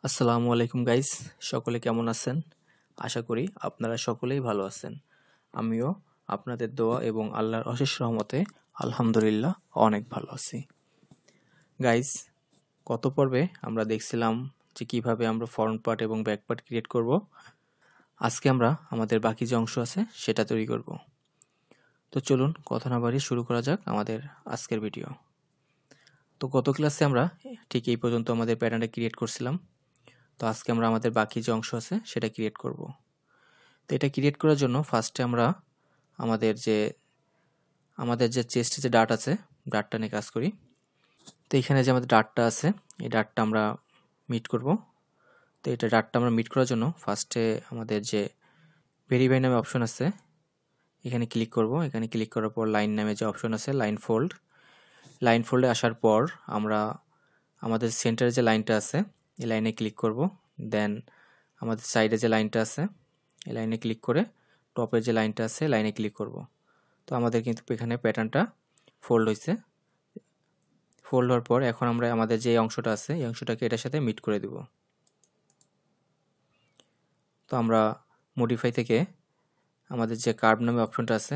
আসসালামু আলাইকুম গাইস, সকলে কেমন আছেন? আশা করি আপনারা সকলেই ভালো আছেন। আমিও আপনাদের দোয়া এবং আল্লাহর অশেষ রহমতে আলহামদুলিল্লাহ অনেক ভালো আছি। গাইস, গত পর্বে আমরা দেখছিলাম যে কিভাবে আমরা ফ্রন্ট পার্ট এবং ব্যাক পার্ট ক্রিয়েট করব। আজকে আমরা আমাদের বাকি যে অংশ আছে সেটা তৈরি করব। তো চলুন কথা না বাড়িয়ে শুরু করা যাক আমাদের আজকের ভিডিও। তো গত ক্লাসে আমরা ঠিক এই পর্যন্ত আমাদের প্যাটার্নটা ক্রিয়েট করছিলাম। তো আজকে আমরা আমাদের বাকি যে অংশ আছে সেটা ক্রিয়েট করব। তো এটা ক্রিয়েট করার জন্য ফার্স্টে আমরা আমাদের যে চেস্টে যে ডাট আছে, ডাটটা নিয়ে কাজ করি। তো এখানে যে আমাদের ডাটটা আছে, এই ডাটটা আমরা মিট করব। তো এটা ডাটটা আমরা মিট করার জন্য ফার্স্টে আমাদের যে ভেরিফাই নামে অপশন আছে, এখানে ক্লিক করব। এখানে ক্লিক করার পর লাইন নামে যে অপশন আছে, লাইন ফোল্ডে আসার পর আমরা আমাদের সেন্টারে যে লাইনটা আছে এই লাইনে ক্লিক করব। দেন আমাদের সাইডে যে লাইনটা আছে এই লাইনে ক্লিক করে টপের যে লাইনটা আছে লাইনে ক্লিক করব। তো আমাদের কিন্তু এখানে প্যাটার্নটা ফোল্ড হয়েছে। ফোল্ড হওয়ার পর এখন আমরা আমাদের যে অংশটা আছে এই অংশটাকে এটার সাথে মিট করে দিব। তো আমরা মডিফাই থেকে আমাদের যে কার্ভ নামে অপশনটা আছে,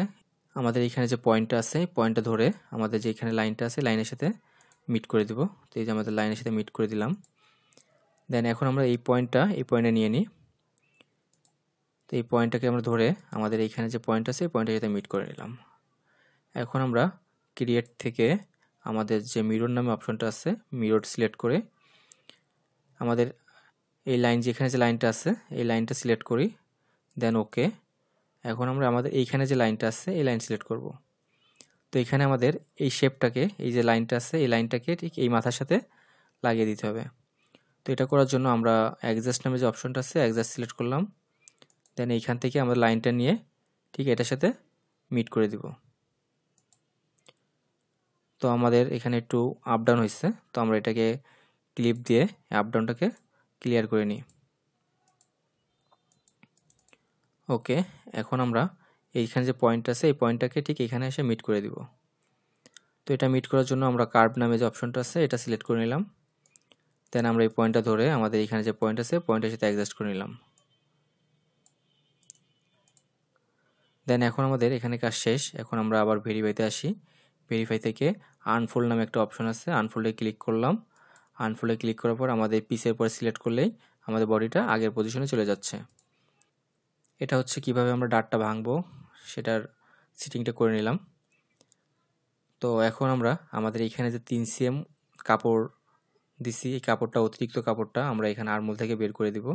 আমাদের এখানে যে পয়েন্টটা আছে পয়েন্টটা ধরে আমাদের যে এখানে লাইনটা আছে লাইনের সাথে মিট করে দিব। তো এই যে আমাদের লাইনের সাথে মিট করে দিলাম। দেন এখন আমরা এই পয়েন্টে নিয়ে নিই। তো এই পয়েন্টটাকে আমরা ধরে আমাদের এইখানে যে পয়েন্ট আছে এই পয়েন্টের সাথে মিট করে নিলাম। এখন আমরা ক্রিয়েট থেকে আমাদের যে মিরর নামে অপশনটা আছে মিরর সিলেক্ট করে আমাদের এই লাইন যেখানে যে লাইনটা আছে এই লাইনটা সিলেক্ট করি। দেন ওকে। এখন আমরা আমাদের এইখানে যে লাইনটা আছে এই লাইন সিলেক্ট করব। তো এখানে আমাদের এই শেপটাকে, এই যে লাইনটা আছে এই লাইনটাকে ঠিক এই মাথার সাথে লাগিয়ে দিতে হবে। তো এটা করার জন্য আমরা অ্যাডজাস্ট নামে যে অপশনটা আছে অ্যাডজাস্ট সিলেক্ট করলাম। দেন এইখান থেকে আমরা লাইনটা নিয়ে ঠিক এটার সাথে মিট করে দিব। তো আমাদের এখানে একটু আপ ডাউন হয়েছে, তো আমরা এটাকে ক্লিপ দিয়ে আপ ডাউনটাকে ক্লিয়ার করে নিই। ওকে, এখন আমরা এইখানে যে পয়েন্ট আছে এই পয়েন্টটাকে ঠিক এখানে এসে মিট করে দিব। তো এটা মিট করার জন্য আমরা কার্ভ নামে যে অপশনটা আছে এটা সিলেক্ট করে নিলাম। দেন আমরা এই পয়েন্টটা ধরে আমাদের এখানে যে পয়েন্ট আছে পয়েন্টের সাথে অ্যাডজাস্ট করে নিলাম। দেন এখন আমাদের এখানে কাজ শেষ। এখন আমরা আবার ভেরিফাইতে আসি। ভেরিফাই থেকে আনফোল্ড নামে একটা অপশন আছে, আনফোল্ডে ক্লিক করলাম। আনফোল্ডে ক্লিক করার পর আমাদের পিসের পরে সিলেক্ট করলেই আমাদের বডিটা আগের পজিশনে চলে যাচ্ছে। এটা হচ্ছে কিভাবে আমরা ডাটটা ভাঙবো সেটার সিটিংটা করে নিলাম। তো এখন আমরা আমাদের এখানে যে 3 cm কাপড় দিছি, এই কাপড়টা অতিরিক্ত কাপড়টা আমরা এখানে আরমোল থেকে বের করে দিব।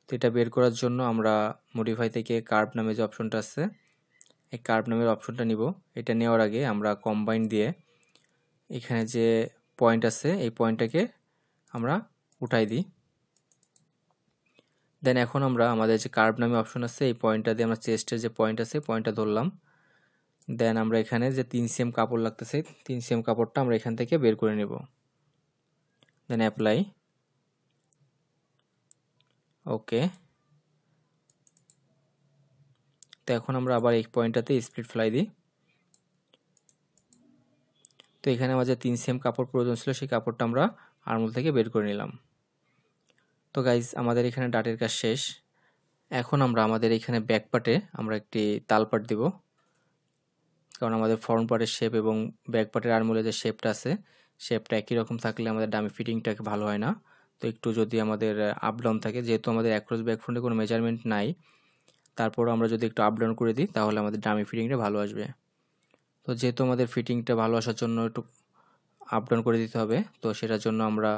তো এটা বের করার জন্য আমরা মডিফাই থেকে কার্ভ নামে যে অপশনটা আছে এই কার্ভ নামের অপশনটা নিব। এটা নেওয়ার আগে আমরা কম্বাইন দিয়ে এখানে যে পয়েন্ট আছে এই পয়েন্টটাকে আমরা উঠাই দিই। দেন এখন আমরা আমাদের যে কার্ভ নামে অপশন আছে এই পয়েন্টটা দিয়ে আমরা চেস্টের যে পয়েন্ট আছে পয়েন্টটা ধরলাম। দেন আমরা এখানে যে 3 cm কাপড় লাগতেছে 3 cm কাপড়টা আমরা এখান থেকে বের করে নেব। Then apply. ওকে। তো এখন আমরা আবার এই পয়েন্টটাতে স্প্লিট ফ্লাই দিই। তো এখানে আমাদের 3 cm কাপড় প্রয়োজন ছিল, সেই কাপড়টা আমরা আরমোল থেকে বের করে নিলাম। তো গাইজ আমাদের এখানে ডাটের কাজ শেষ। এখন আমরা আমাদের এখানে ব্যাক পার্টে আমরা একটি তাল পাট দিব, কারণ আমাদের ফ্রন্ট পার্টের শেপ এবং ব্যাক পার্টের আরমোলের যে শেপটা আছে শেপটা একই রকম থাকলে আমাদের ডামি ফিটিংটাকে ভালো হয় না। তো একটু যদি আমাদের আপ ডাউন থাকে, যেহেতু আমাদের অ্যাক্রস ব্যাক ফ্রন্টে কোনো মেজারমেন্ট নাই, তারপরও আমরা যদি একটু আপ ডাউন করে দিই তাহলে আমাদের ডামি ফিটিংটা ভালো আসবে। তো যেহেতু আমাদের ফিটিংটা ভালো আসার জন্য একটু আপ ডাউন করে দিতে হবে, তো সেটার জন্য আমরা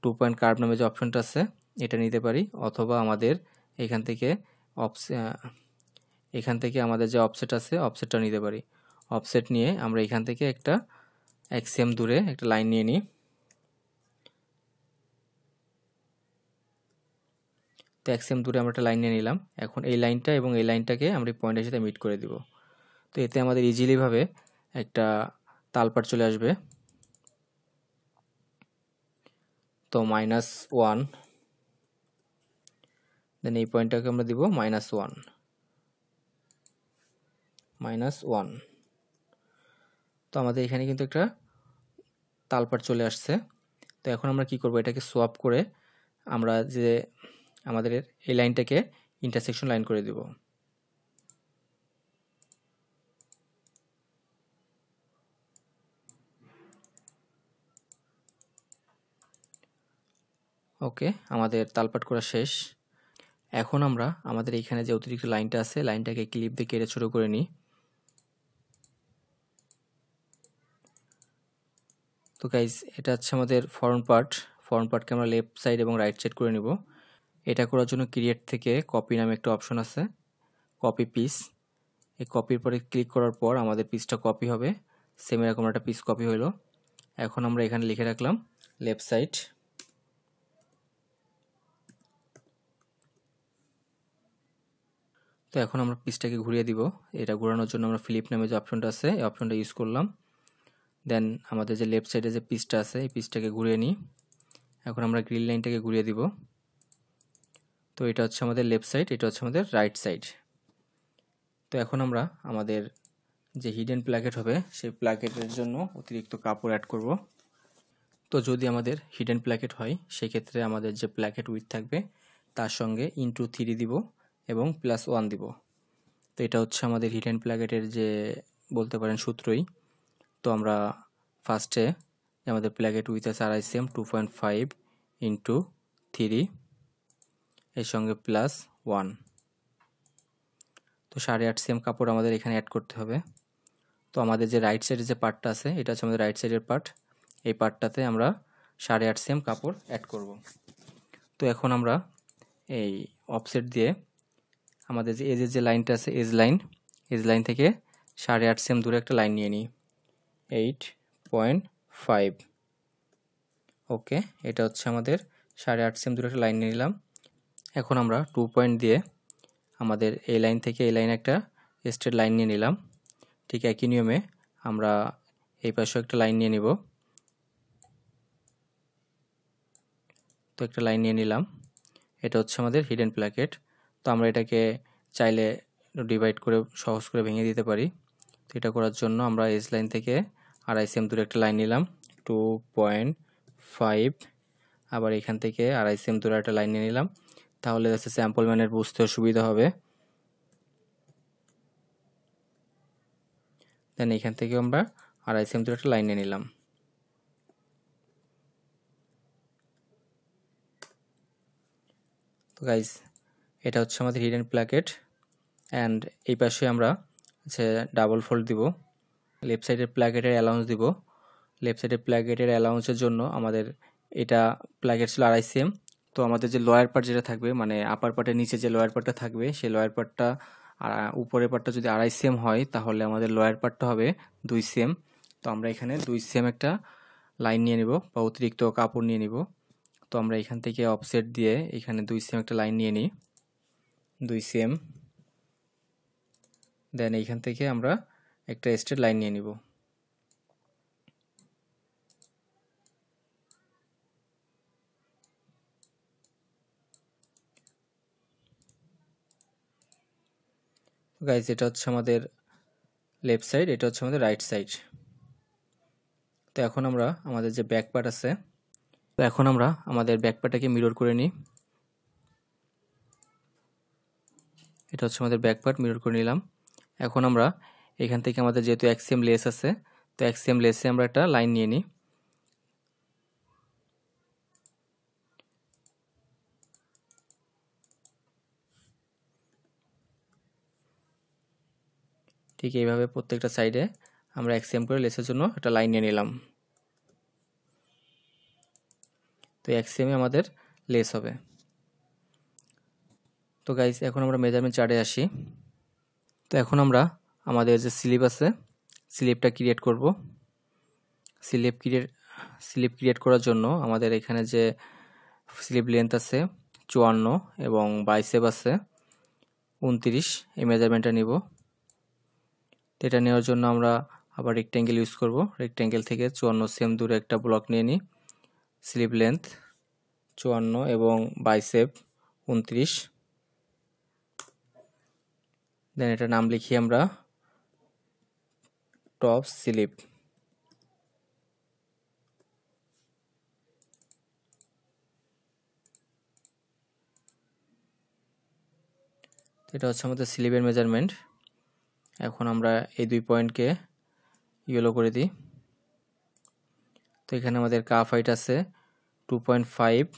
2 পয়েন্ট কার্ভ নামে যে অপশনটা আছে এটা নিতে পারি, অথবা আমাদের এখান থেকে আমাদের যে অফসেট আছে অফসেটটা নিতে পারি। অফসেট নিয়ে আমরা এখান থেকে একটা 1 cm দূরে একটা লাইন নিয়ে নিই। তো 1 cm দূরে আমরা একটা লাইন নিয়ে নিলাম। এখন এই লাইনটা এবং এই লাইনটাকে আমরা এই পয়েন্টের সাথে মিট করে দিব। তো এতে আমাদের ইজিলি ভাবে একটা তালপাট চলে আসবে। তো -1, দেন এই পয়েন্টটাকে আমরা দিব -1। তো আমাদের এখানে কিন্তু একটা তালপাট চলে আসছে। তো এখন আমরা কি করব, এটাকে সোয়াপ করে আমরা যে আমাদের এই লাইনটাকে ইন্টারসেকশন লাইন করে দেব। ওকে, আমাদের তালপাট করা শেষ। এখন আমরা আমাদের এখানে যে অতিরিক্ত লাইনটা আছে লাইনটাকে ক্লিপ দিয়ে কেটে ছোট করে নিই। তো গাইজ এটা হচ্ছে আমাদের ফ্রন্ট পার্টকে আমরা লেফট সাইড এবং রাইট সাইড করে নিব। এটা করার জন্য ক্রিয়েট থেকে কপি নামে একটা অপশন আছে, কপি পিস। এই কপির পরে ক্লিক করার পর আমাদের পিসটা কপি হবে। সেম এরকম একটা পিস কপি হলো। এখন আমরা এখানে লিখে রাখলাম লেফট সাইড। তো এখন আমরা পিসটাকে ঘুরিয়ে দিব। এটা ঘোরানোর জন্য আমরা ফ্লিপ নামে যে অপশনটা আছে এই অপশনটা ইউজ করলাম। দেন আমাদের যে লেফট সাইডে যে পিসটা আছে এই পিসটাকে ঘুরিয়ে নিই। এখন আমরা গ্রিল লাইনটাকে ঘুরিয়ে দিব। তো এটা হচ্ছে আমাদের লেফট সাইড, এটা হচ্ছে আমাদের রাইট সাইড। তো এখন আমরা আমাদের যে হিডেন প্লাকেট হবে সেই প্লাকেটের জন্য অতিরিক্ত কাপড় অ্যাড করব। তো যদি আমাদের হিডেন প্লাকেট হয় সেক্ষেত্রে আমাদের যে প্লাকেট উইথ থাকবে তার সঙ্গে ইনটু 3 দিব এবং +1 দিব। তো এটা হচ্ছে আমাদের হিডেন প্লাকেটের যে বলতে পারেন সূত্রই। তো আমরা ফার্স্টে আমাদের প্লাকেট উইথ আছে 2.5 cm 2.5 ইন্টু 3 এর সঙ্গে +1। তো 8.5 cm কাপড় আমাদের এখানে অ্যাড করতে হবে। তো আমাদের যে রাইট সাইডের যে পার্টটা আছে এটা হচ্ছে আমাদের রাইট সাইডের পার্ট। এই পার্টটাতে আমরা 8.5 cm কাপড় অ্যাড করব। তো এখন আমরা এই অফসেট দিয়ে আমাদের যে এজের যে লাইনটা আছে এজ লাইন থেকে 8.5 cm দূরে একটা লাইন নিয়ে নিই, 8.5। ওকে, এটা হচ্ছে আমাদের 8.5 cm দূরে একটা লাইন নিয়ে নিলাম। এখন আমরা 2 পয়েন্ট দিয়ে আমাদের এই লাইন থেকে এই লাইনে একটা স্ট্রেট লাইন নিয়ে নিলাম। ঠিক একই নিয়মে আমরা এই পাশেও একটা লাইন নিয়ে নিব। তো একটা লাইন নিয়ে নিলাম। এটা হচ্ছে আমাদের হিডেন প্লাকেট। তো আমরা এটাকে চাইলে ডিভাইড করে সহজ করে ভেঙে দিতে পারি। তো এটা করার জন্য আমরা এজ লাইন থেকে 2.5 cm দূরে একটা লাইন নিলাম, 2.5। আবার এখান থেকে 2.5 cm দূরে একটা লাইন নিয়ে নিলাম। তাহলে যাচ্ছে স্যাম্পল ম্যানের বুঝতেও সুবিধা হবে। দেন এখান থেকে আমরা 2.5 cm দূরে একটা লাইন নিয়ে নিলাম। তো গাইজ এটা হচ্ছে আমাদের হিডেন প্লাকেট। অ্যান্ড এই পাশে আমরা হচ্ছে ডাবল ফোল্ড দিব। লেফট সাইডের প্লাকেটের অ্যালাউন্স দিব। লেফট সাইডের প্লাকেটের অ্যালাউন্সের জন্য আমাদের এটা প্লাকেট ছিল 2.5 cm। তো আমাদের যে লয়ার পার্ট যেটা থাকবে মানে আপার পার্টের নিচে যে লয়ার পার্টটা থাকবে সেই লয়ার পার্টটা আর উপরের পার্টটা যদি 2.5 cm হয় তাহলে আমাদের লয়ার পার্টটা হবে 2 cm। তো আমরা এখানে 2 cm একটা লাইন নিয়ে নিব বা অতিরিক্ত কাপড় নিয়ে নিব। তো আমরা এখান থেকে অফসেট দিয়ে এখানে 2 cm একটা লাইন নিয়ে নিই, 2 cm। দেন এইখান থেকে আমরা একটা স্ট্রেট লাইন নিয়ে নিব। গাইজ এটা হচ্ছে আমাদের লেফট সাইড, এটা হচ্ছে আমাদের রাইট সাইড। তো এখন আমরা আমাদের যে ব্যাক পার্ট আছে, তো এখন আমরা আমাদের ব্যাক পার্টটাকে মিরর করে নিই। এটা হচ্ছে আমাদের ব্যাক পার্ট, মিরর করে নিলাম। এখন আমরা এখান থেকে আমাদের যেহেতু 1 cm লেস আছে তো 1 cm লেসে আমরা একটা লাইন নিয়ে নিই। ঠিক এইভাবে প্রত্যেকটা সাইডে আমরা 1 cm করে লেসের জন্য একটা লাইন নিয়ে নিলাম। তো 1 cm আমাদের লেস হবে। তো গাইস এখন আমরা মেজারমেন্ট চার্টে আসি। তো এখন আমরা আমাদের যে স্লিপ আছে স্লিপটা ক্রিয়েট করব। স্লিপ ক্রিয়েট করার জন্য আমাদের এখানে যে স্লিপ লেন্থ আছে 54 এবং বাইসেপ আছে 29, এই মেজারমেন্টটা নিব। তো এটা নেওয়ার জন্য আমরা আবার রেক্ট্যাঙ্গেল ইউজ করব। রেক্ট্যাঙ্গেল থেকে 54 cm দূরে একটা ব্লক নিয়ে নিই। স্লিপ লেন্থ 54 এবং বাইসেপ 29। দেন এটা নাম লিখি আমরা টপ স্লিপ। এটা হচ্ছে আমাদের স্লিভের মেজারমেন্ট। এখন আমরা এই 2 পয়েন্টকে ইয়েলো করে দিই। তো এখানে আমাদের কাপ হাইট আছে 2.5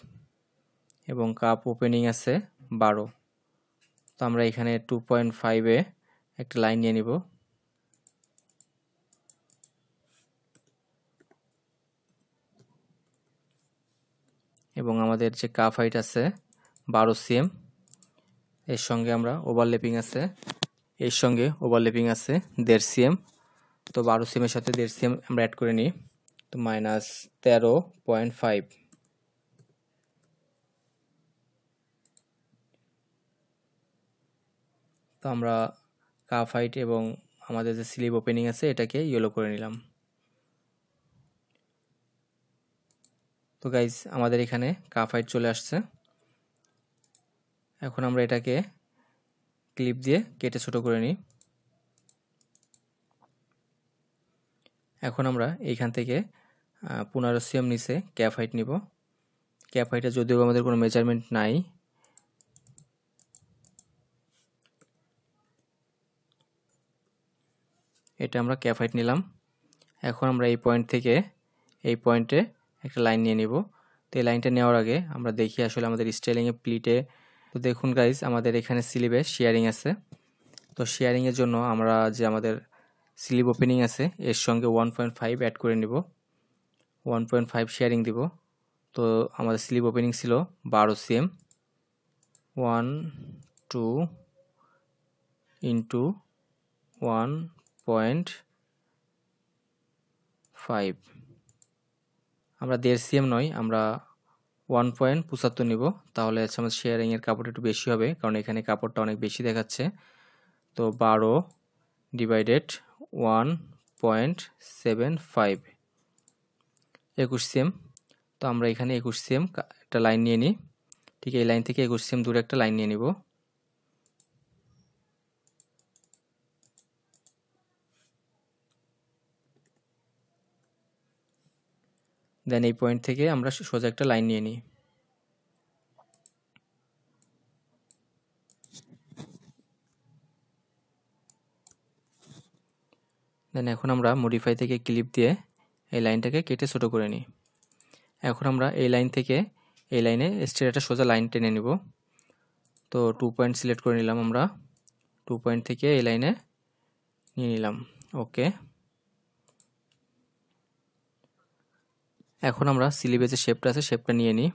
এবং কাপ ওপেনিং আছে 12। তো আমরা এখানে 2.5-এ একটা লাইন নিয়ে নিব। এবং আমাদের যে কাপ হাইট আছে 12 cm, এর সঙ্গে আমরা ওভারল্যাপিং আছে 1.5 cm। তো 12 cm এর সাথে 1.5 cm আমরা অ্যাড করে নিই। তো -13.5। তো আমরা কাপ হাইট এবং আমাদের যে স্লিভ ওপেনিং আছে এটাকে ইয়েলো করে নিলাম। তো গাইজ আমাদের এখানে কাপ হাইট চলে আসছে। এখন আমরা এটাকে ক্লিপ দিয়ে কেটে ছোট করে নিই। এখন আমরা এইখান থেকে 15 cm নিচে ক্যাপ হাইট নিব। ক্যাপ হাইটে যদিও আমাদের কোনো মেজারমেন্ট নাই, এটা আমরা ক্যাপ হাইট নিলাম। এখন আমরা এই পয়েন্ট থেকে এই পয়েন্টে একটা লাইন নিয়ে নিব। তো এই লাইনটা নেওয়ার আগে আমরা দেখি আসলে আমাদের স্টাইলিংয়ে প্লিটে। তো দেখুন গাইজ আমাদের এখানে স্লিভে শেয়ারিং আছে। তো শেয়ারিংয়ের জন্য আমরা যে আমাদের স্লিভ ওপেনিং আছে এর সঙ্গে 1.5 অ্যাড করে নিব। 1.5 শেয়ারিং দিব। তো আমাদের স্লিভ ওপেনিং ছিল 12 cm। 1 2 ইন্টু 1.5, আমরা 1.5 cm নয়, আমরা 1.75 নিব। তাহলে হচ্ছে আমাদের শেয়ারিংয়ের কাপড় একটু বেশি হবে, কারণ এখানে কাপড়টা অনেক বেশি দেখাচ্ছে। তো 12 ডিভাইডেড 1.75, 21 cm। তো আমরা এখানে 21 cm একটা লাইন নিয়ে নিই। ঠিক এই লাইন থেকে 21 cm দূরে একটা লাইন নিয়ে নিব। দেন এই পয়েন্ট থেকে আমরা সোজা একটা লাইন নিয়ে নিই। দেন এখন আমরা মডিফাই থেকে ক্লিপ দিয়ে এই লাইনটাকে কেটে ছোট করে নিই। এখন আমরা এই লাইন থেকে এই লাইনে স্ট্রেট একটা সোজা লাইন টেনে নিব। তো 2 পয়েন্ট সিলেক্ট করে নিলাম আমরা। 2 পয়েন্ট থেকে এই লাইনে নিয়ে নিলাম। ওকে। এখন আমরা স্লিভের যে শেপটা আছে শেপটা নিয়ে নিই।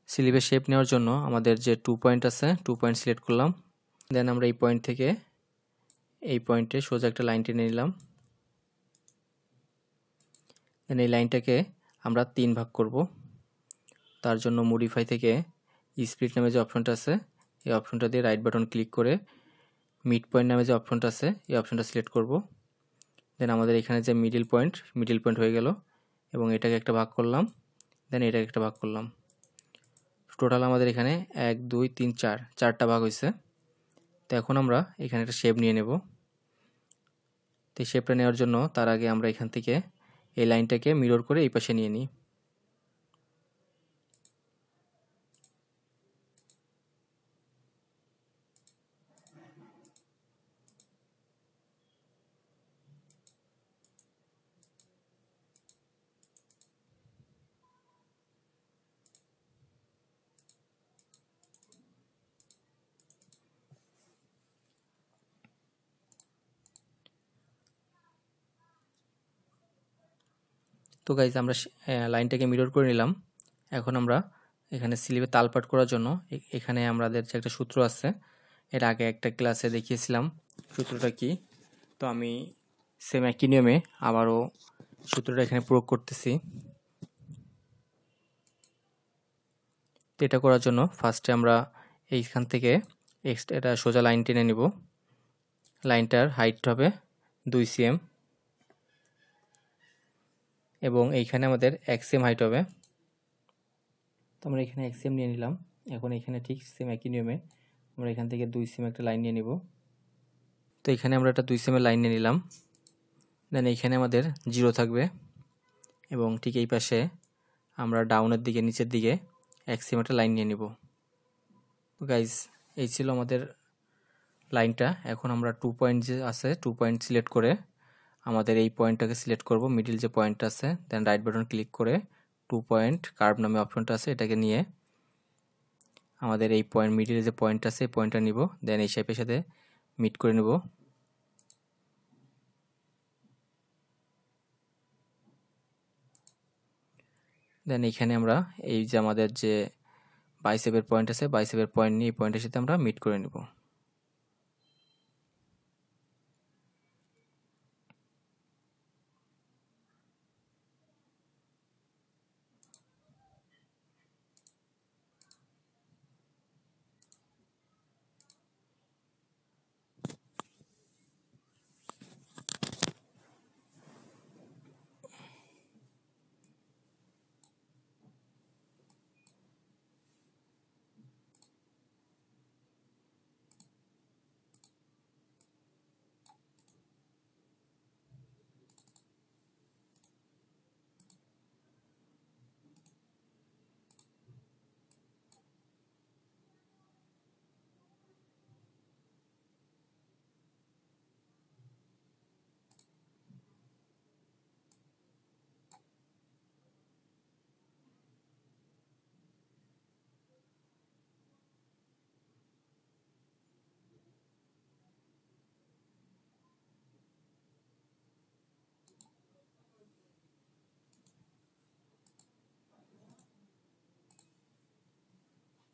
স্লিভের শেপ নেওয়ার জন্য আমাদের যে 2 পয়েন্ট আছে 2 পয়েন্ট সিলেক্ট করলাম। দেন আমরা এই পয়েন্ট থেকে এই পয়েন্টে সোজা একটা লাইন টেনে নিলাম। দেন এই লাইনটাকে আমরা 3 ভাগ করব। তার জন্য মডিফাই থেকে স্প্লিট নামে যে অপশনটা আছে এই অপশনটা দিয়ে রাইট বাটন ক্লিক করে মিড পয়েন্ট নামে যে অপশনটা আছে এই অপশনটা সিলেক্ট করব। দেন আমাদের এখানে যে মিডল পয়েন্ট হয়ে গেল এবং এটাকে একটা ভাগ করলাম। দেন এটাকে একটা ভাগ করলাম। টোটাল আমাদের এখানে 1 2 3 4 চারটা ভাগ হয়েছে। তো এখন আমরা এখানে একটা শেপ নিয়ে নেব। তো এই শেপটা নেওয়ার জন্য তার আগে আমরা এখান থেকে এই লাইনটাকে মিরর করে এই পাশে নিয়ে নিই। তো গাইজ আমরা লাইনটাকে মিরর করে নিলাম। এখন আমরা এখানে স্লিভে তালপাট করার জন্য এখানে আমাদের যে একটা সূত্র আছে, এর আগে একটা ক্লাসে দেখিয়েছিলাম সূত্রটা কি। তো আমি সেম একই নিয়মে আবারও সূত্রটা এখানে প্রয়োগ করতেছি। তো এটা করার জন্য ফার্স্টে আমরা এইখান থেকে এটা সোজা লাইন টেনে নিব। লাইনটার হাইট হবে 2 cm এবং এইখানে আমাদের 1 cm হাইট হবে। তো আমরা এখানে 1 cm নিয়ে নিলাম। এখন এখানে ঠিক সেম একই নিয়মে আমরা এখান থেকে 2 cm একটা লাইন নিয়ে নিব। তো এখানে আমরা একটা 2 cm লাইন নিয়ে নিলাম। দেন এইখানে আমাদের 0 থাকবে এবং ঠিক এই পাশে আমরা ডাউনের দিকে নিচের দিকে 1 cm একটা লাইন নিয়ে নিব। তো গাইজ এই ছিল আমাদের লাইনটা। এখন আমরা 2 পয়েন্ট যে আছে 2 পয়েন্ট সিলেক্ট করে আমাদের এই পয়েন্টটাকে সিলেক্ট করব, মিডিল যে পয়েন্টটা আছে, দেন রাইট বাটন ক্লিক করে 2 পয়েন্ট কার্ভ নামে অপশনটা আছে, এটাকে নিয়ে আমাদের এই পয়েন্ট মিডিলে যে পয়েন্ট আছে এই পয়েন্টটা নিব, দেন এই শেপের সাথে মিট করে নেব। দেন এখানে আমরা এই যে আমাদের যে বাইসেপের পয়েন্ট আছে, বাইসেপের পয়েন্ট নিয়ে এই পয়েন্টের সাথে আমরা মিট করে নেব।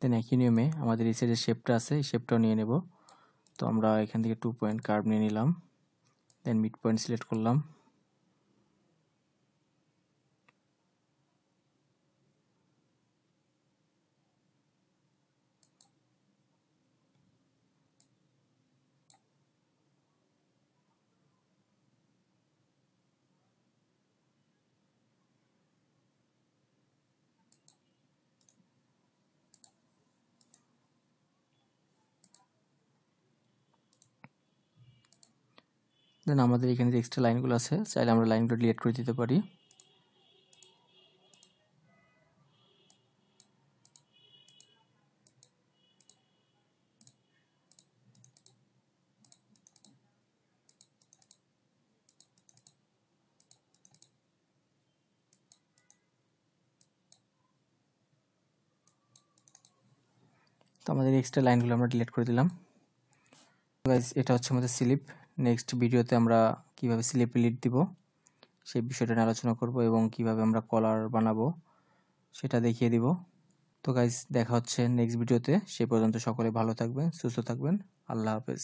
দেন একই নিয়মে আমাদের এই সাইডের শেপটা আছে, এই শেপটাও নিয়ে নেব। তো আমরা এখান থেকে 2 পয়েন্ট কার্ভ নিয়ে নিলাম, দেন মিড পয়েন্ট সিলেক্ট করলাম। দেন আমাদের এখানে যে এক্সট্রা লাইনগুলো আছে, চাইলে আমরা লাইনগুলো ডিলিট করে দিতে পারি। তো আমাদের এক্সট্রা লাইনগুলো আমরা ডিলিট করে দিলাম। গাইস, এটা হচ্ছে আমাদের স্লিপ। নেক্সট ভিডিওতে আমরা কিভাবে স্লিপ লিড দিব সেই বিষয়টা নিয়ে আলোচনা করব এবং কিভাবে আমরা কলার বানাবো সেটা দেখিয়ে দিব। তো গাইস, দেখা হচ্ছে নেক্সট ভিডিওতে। সে পর্যন্ত সকলে ভালো থাকবেন, সুস্থ থাকবেন। আল্লাহ হাফেজ।